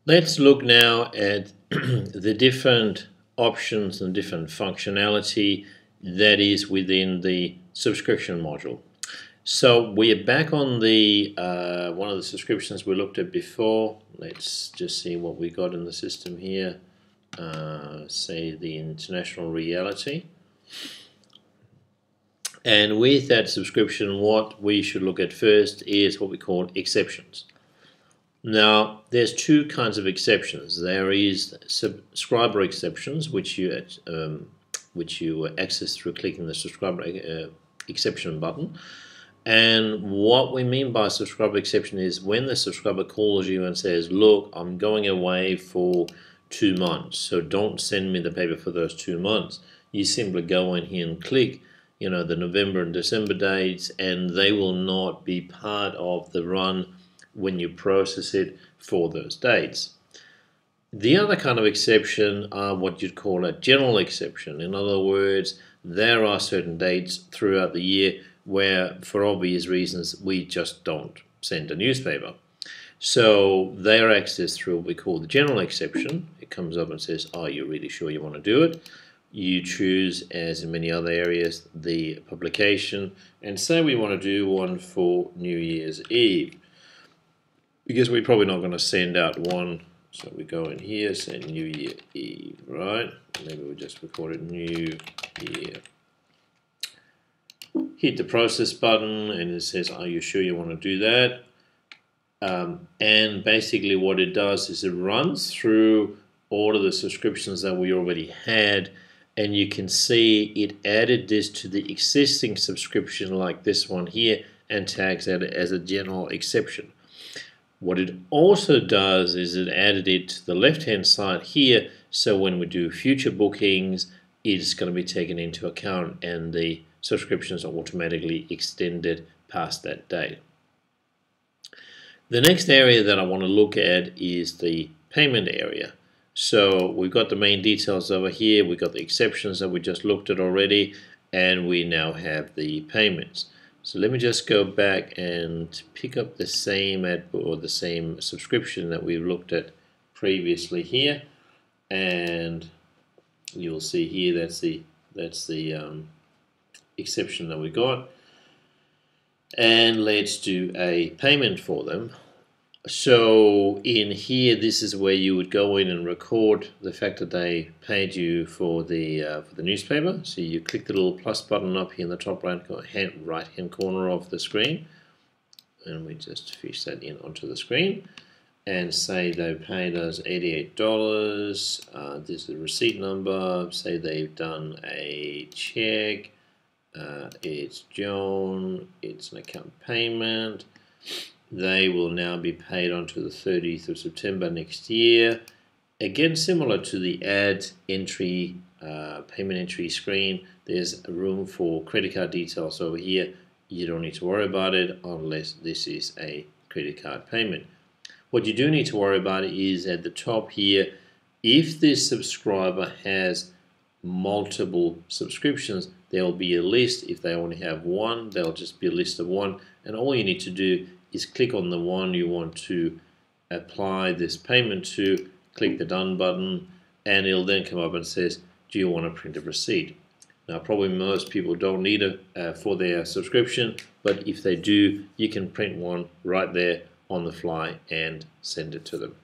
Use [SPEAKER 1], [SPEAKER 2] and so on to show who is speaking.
[SPEAKER 1] Let's look now at the different options and different functionality that is within the subscription module. So we are back on the one of the subscriptions we looked at before. Let's just see what we got in the system here. Say the International Reality. And with that subscription, what we should look at first is what we call exceptions. Now, there's two kinds of exceptions. There is subscriber exceptions, which you access through clicking the subscriber exception button. And what we mean by subscriber exception is when the subscriber calls you and says, "Look, I'm going away for 2 months, so don't send me the paper for those 2 months." You simply go in here and click, the November and December dates, and they will not be part of the run when you process it for those dates. The other kind of exception are what you'd call a general exception. In other words, there are certain dates throughout the year where, for obvious reasons, we just don't send a newspaper. So they are accessed through what we call the general exception. It comes up and says, "Are you really sure you want to do it?" You choose, as in many other areas, the publication, and say we want to do one for New Year's Eve, because we're probably not going to send out one. So we go in here, say New Year Eve, right? Maybe we'll just record it New Year. Hit the process button and it says, "Are you sure you want to do that?" And basically what it does is it runs through all of the subscriptions that we already had, and you can see it added this to the existing subscription like this one here and tags it as a general exception. What it also does is it added it to the left-hand side here, so when we do future bookings, it's going to be taken into account and the subscriptions are automatically extended past that date. The next area that I want to look at is the payment area. So we've got the main details over here, we've got the exceptions that we just looked at already, and we now have the payments. So let me just go back and pick up the same subscription that we looked at previously here, and you'll see here that's the exception that we got. And let's do a payment for them. So in here, this is where you would go in and record the fact that they paid you for the newspaper. So you click the little plus button up here in the top right hand corner of the screen, and we just fish that in onto the screen and say they paid us $88. This is the receipt number. Say they've done a check. It's Joan. It's an account payment. They will now be paid onto the 30th of September next year. Again, similar to the add entry, payment entry screen, there's a room for credit card details over here. You don't need to worry about it unless this is a credit card payment. What you do need to worry about is at the top here, if this subscriber has multiple subscriptions, there will be a list. If they only have one, there'll just be a list of one, and all you need to do is click on the one you want to apply this payment to, click the done button, and it'll then come up and says, "Do you want to print a receipt?" Now probably most people don't need it for their subscription, but if they do, you can print one right there on the fly and send it to them.